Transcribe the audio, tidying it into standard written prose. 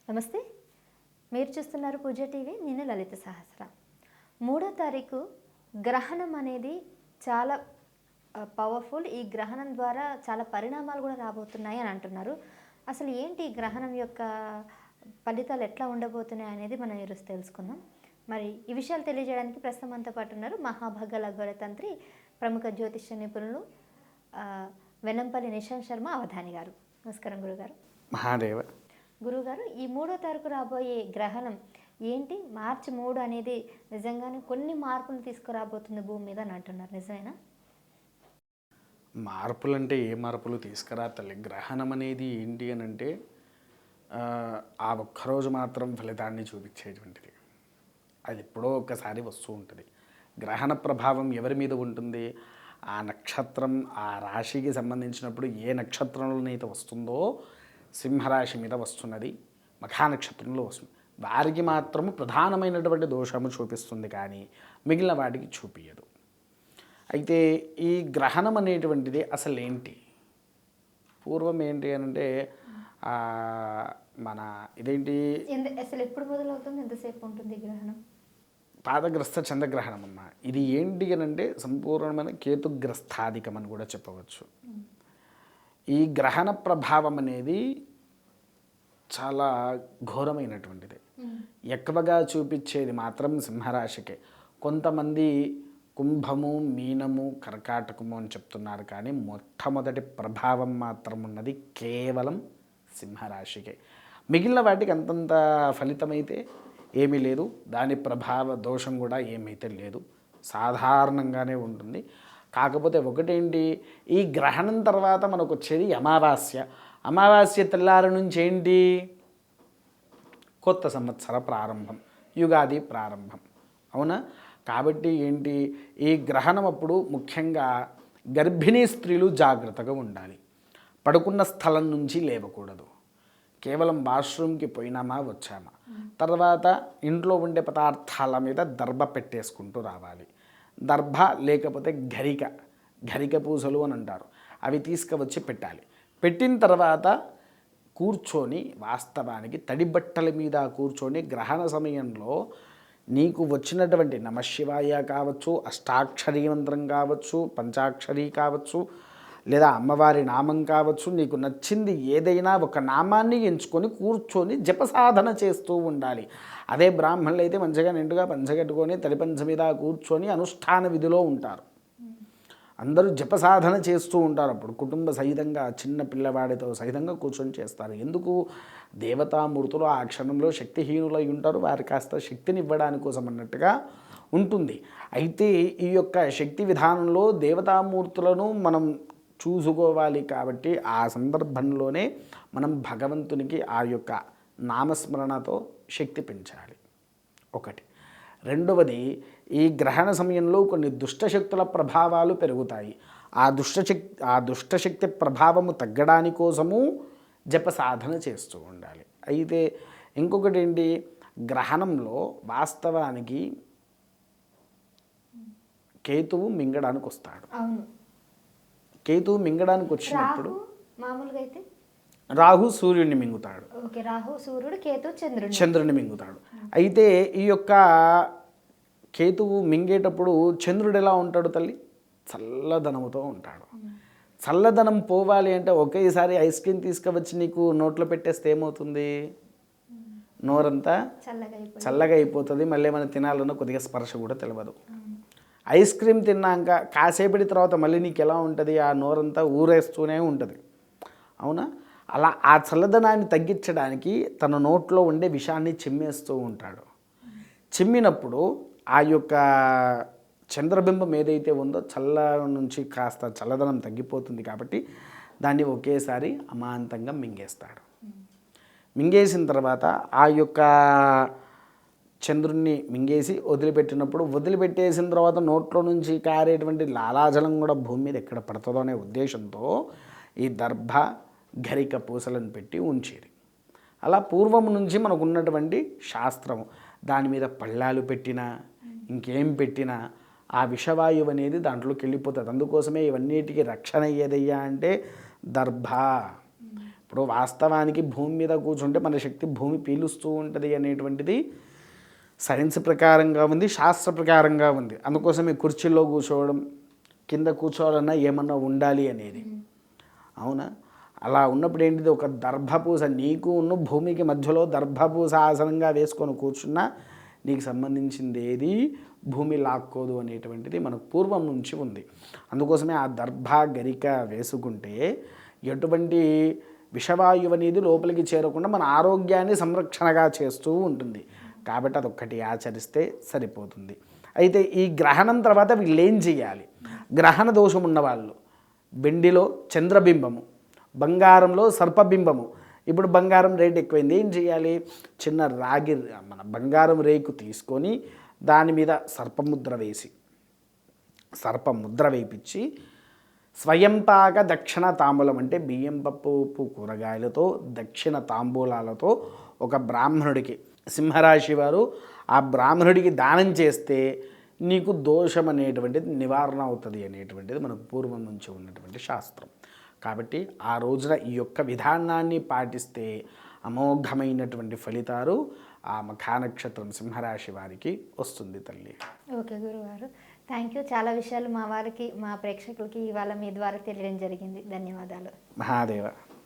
నమస్తే. మీరు చూస్తున్నారు పూజ టీవీ. నేను లలిత సహస్ర. 3వ తారీఖు గ్రహణం అనేది చాలా పవర్ఫుల్. ఈ గ్రహణం ద్వారా చాలా పరిణామాలు కూడా రాబోతున్నాయి అని అంటున్నారు. అసలు ఏంటి ఈ గ్రహణం యొక్క ఫలితాలు ఎట్లా ఉండబోతున్నాయి అనేది మనం ఈరోజు తెలుసుకుందాం. మరి ఈ విషయాలు తెలియజేయడానికి ప్రస్తుతం మనతో పాటు ఉన్నారు మహాభాగ లఘువర తంత్రి, ప్రముఖ జ్యోతిష్య నిపుణులు వెన్నంపల్లి నిశాంత్ శర్మ అవధాని గారు. నమస్కారం గురుగారు. మహాదేవ. గురుగారు, ఈ 3వ తారీఖు రాబోయే గ్రహణం ఏంటి? మార్చి 3 అనేది నిజంగానే కొన్ని మార్పులు తీసుకురాబోతుంది భూమి మీద అని అంటున్నారు. నిజమేనా? మార్పులు అంటే ఏ మార్పులు తీసుకురా తల్లి. గ్రహణం అనేది ఏంటి అని అంటే ఆ ఒక్కరోజు మాత్రం ఫలితాన్ని చూపించేటువంటిది. అది ఎప్పుడో ఒక్కసారి వస్తూ ఉంటుంది. గ్రహణ ప్రభావం ఎవరి మీద ఉంటుంది? ఆ నక్షత్రం, ఆ రాశికి సంబంధించినప్పుడు ఏ నక్షత్రంలోనైతే వస్తుందో సింహరాశి మీద వస్తున్నది, మఖానక్షత్రంలో వస్తుంది. వారికి మాత్రము ప్రధానమైనటువంటి దోషము చూపిస్తుంది, కానీ మిగిలిన వాటికి చూపించదు. అయితే ఈ గ్రహణం అనేటువంటిది అసలు ఏంటి? పూర్వం ఏంటి అని అంటే మన ఇదేంటి అసలు ఎప్పుడు మొదలవుతుంది, ఎంతసేపు ఉంటుంది గ్రహణం? పాదగ్రస్త చంద్రగ్రహణం అమ్మ. ఇది ఏంటి అని అంటే సంపూర్ణమైన కేతుగ్రస్తాధికం అని కూడా చెప్పవచ్చు. ఈ గ్రహణ ప్రభావం అనేది చాలా ఘోరమైనటువంటిది. ఎక్కువగా చూపించేది మాత్రం సింహరాశికే. కొంతమంది కుంభము, మీనము, కర్కాటకము అని చెప్తున్నారు, కానీ మొట్టమొదటి ప్రభావం మాత్రం ఉన్నది కేవలం సింహరాశికే. మిగిలిన వాటికి అంతంత ఫలితమైతే ఏమీ లేదు, దాని ప్రభావ దోషం కూడా ఏమైతే లేదు, సాధారణంగానే ఉంటుంది. కాకపోతే ఒకటేంటి, ఈ గ్రహణం తర్వాత మనకు వచ్చేది అమావాస్య. అమావాస్య తెల్లారి నుంచి ఏంటి? కొత్త సంవత్సర ప్రారంభం, యుగాది ప్రారంభం. అవునా? కాబట్టి ఏంటి, ఈ గ్రహణం అప్పుడు ముఖ్యంగా గర్భిణీ స్త్రీలు జాగ్రత్తగా ఉండాలి. పడుకున్న స్థలం నుంచి లేవకూడదు. కేవలం వాష్రూమ్కి పోయినామా వచ్చామా, తర్వాత ఇంట్లో ఉండే పదార్థాల మీద దర్భ పెట్టేసుకుంటూ రావాలి. దర్భ లేకపోతే గరిక పూసలు అని అంటారు, అవి తీసుకువచ్చి పెట్టాలి. పెట్టిన తర్వాత కూర్చొని, వాస్తవానికి తడి బట్టల మీద కూర్చొని గ్రహణ సమయంలో నీకు వచ్చినటువంటి నమశివాయ కావచ్చు, అష్టాక్షరీ మంత్రం కావచ్చు, పంచాక్షరి కావచ్చు, లేదా అమ్మవారి నామం కావచ్చు, నీకు నచ్చింది ఏదైనా ఒక నామాన్ని ఎంచుకొని కూర్చొని జపసాధన చేస్తూ ఉండాలి. అదే బ్రాహ్మణులు అయితే మంచిగా నిండుగా పంచగట్టుకొని తడిపంచ మీద కూర్చొని అనుష్ఠాన విధిలో ఉంటారు. అందరూ జపసాధన చేస్తూ ఉంటారు. అప్పుడు కుటుంబ సహితంగా, చిన్న పిల్లవాడితో సహితంగా కూర్చొని చేస్తారు. ఎందుకు? దేవతామూర్తులు ఆ క్షణంలో శక్తిహీనులై ఉంటారు, వారి కాస్త శక్తిని ఇవ్వడానికి కోసం అన్నట్టుగా ఉంటుంది. అయితే ఈ యొక్క శక్తి విధానంలో దేవతామూర్తులను మనం చూసుకోవాలి. కాబట్టి ఆ సందర్భంలోనే మనం భగవంతునికి ఆ యొక్క నామస్మరణతో శక్తి పెంచాలి. ఒకటి. రెండవది, ఈ గ్రహణ సమయంలో కొన్ని దుష్టశక్తుల ప్రభావాలు పెరుగుతాయి. ఆ దుష్టశక్తి ప్రభావము తగ్గడానికి కోసము జపసాధన చేస్తూ ఉండాలి. అయితే ఇంకొకటి ఏంటి, గ్రహణంలో వాస్తవానికి కేతువు మింగడానికి వస్తాడు. కేతువు మింగడానికి వచ్చినప్పుడు మామూలుగా అయితే రాహు సూర్యుడిని మింగుతాడు. రాహు సూర్యుడు, కేతు చంద్రుడిని మింగుతాడు. అయితే ఈ యొక్క కేతువు మింగేటప్పుడు చంద్రుడు ఎలా ఉంటాడు తల్లి? చల్లదనముతో ఉంటాడు. చల్లదనం పోవాలి అంటే ఒకేసారి ఐస్ క్రీమ్ తీసుకువచ్చి నీకు నోట్లో పెట్టేస్తే ఏమవుతుంది? నోరంతా చల్లగా అయిపోతుంది. మళ్ళీ మనం తినాలన్న కొద్దిగా స్పర్శ కూడా తెలియదు. ఐస్ క్రీమ్ తిన్నాక కాసేపటి తర్వాత మళ్ళీ నీకు ఎలా ఉంటుంది? ఆ నోరంతా ఊరేస్తూనే ఉంటుంది. అవునా? అలా ఆ చల్లదనాన్ని తగ్గించడానికి తన నోట్లో ఉండే విషాన్ని చిమ్మేస్తూ ఉంటాడు. చిమ్మినప్పుడు ఆ యొక్క చంద్రబింబం ఏదైతే ఉందో చల్ల నుంచి కాస్త చల్లదనం తగ్గిపోతుంది. కాబట్టి దాన్ని ఒకేసారి అమాంతంగా మింగేస్తాడు. మింగేసిన తర్వాత ఆ యొక్క చంద్రుణ్ణి మింగేసి వదిలిపెట్టేసిన తర్వాత నోట్లో నుంచి కారేటువంటి లాలాజలం కూడా భూమి మీద ఎక్కడ పడుతుందో అనే ఉద్దేశంతో ఈ దర్భ, గరిక పూసలను పెట్టి ఉంచేది. అలా పూర్వం నుంచి మనకు ఉన్నటువంటి శాస్త్రము. దాని మీద పళ్ళాలు పెట్టినా, ఇంకేం పెట్టినా ఆ విషవాయువు అనేది దాంట్లోకి వెళ్ళిపోతుంది. అందుకోసమే ఇవన్నిటికీ రక్షణ ఏదయ్యా అంటే దర్భ. ఇప్పుడు వాస్తవానికి భూమి మీద కూర్చుంటే మన శక్తి భూమి పీలుస్తూ ఉంటుంది అనేటువంటిది సైన్స్ ప్రకారంగా ఉంది, శాస్త్ర ప్రకారంగా ఉంది. అందుకోసం ఈ కుర్చీలో కూర్చోవడం, కింద కూర్చోవాలన్నా ఏమన్నా ఉండాలి అనేది. అవునా? అలా ఉన్నప్పుడు ఏంటిది, ఒక దర్భపూస నీకు ఉన్న భూమికి మధ్యలో దర్భపూస ఆసనంగా వేసుకొని కూర్చున్నా నీకు సంబంధించింది ఏది భూమి లాక్కోదు అనేటువంటిది మనకు పూర్వం నుంచి ఉంది. అందుకోసమే ఆ దర్భ గరిక వేసుకుంటే ఎటువంటి విషవాయువు అనేది లోపలికి చేరకుండా మన ఆరోగ్యాన్ని సంరక్షణగా చేస్తూ ఉంటుంది. కాబట్టి అదొక్కటి ఆచరిస్తే సరిపోతుంది. అయితే ఈ గ్రహణం తర్వాత వీళ్ళు ఏం చేయాలి? గ్రహణ దోషం ఉన్నవాళ్ళు వెండిలో చంద్రబింబము, బంగారంలో సర్పబింబము. ఇప్పుడు బంగారం రేట్ ఎక్కువైంది, ఏం చేయాలి? చిన్న రాగి మన బంగారం రేకు తీసుకొని దాని మీద సర్పముద్ర వేసి, సర్పముద్ర వేయించి స్వయంపాక దక్షిణ తాంబూలం అంటే బియ్యం పప్పు ఉప్పు కూరగాయలతో దక్షిణ తాంబూలాలతో ఒక బ్రాహ్మణుడికి, సింహరాశి వారు ఆ బ్రాహ్మణుడికి దానం చేస్తే నీకు దోషం అనేటువంటిది నివారణ అవుతుంది అనేటువంటిది మనకు పూర్వం నుంచి ఉన్నటువంటి శాస్త్రం. కాబట్టి ఆ రోజున ఈ యొక్క విధానాన్ని పాటిస్తే అమోఘమైనటువంటి ఫలితాలు ఆ మఖా నక్షత్రం సింహరాశి వారికి వస్తుంది తల్లి. ఓకే గురువారు, థ్యాంక్ యూ. చాలా విషయాలు మా వారికి, మా ప్రేక్షకులకి ఇవాళ మీ ద్వారా తెలియడం జరిగింది. ధన్యవాదాలు. మహాదేవ.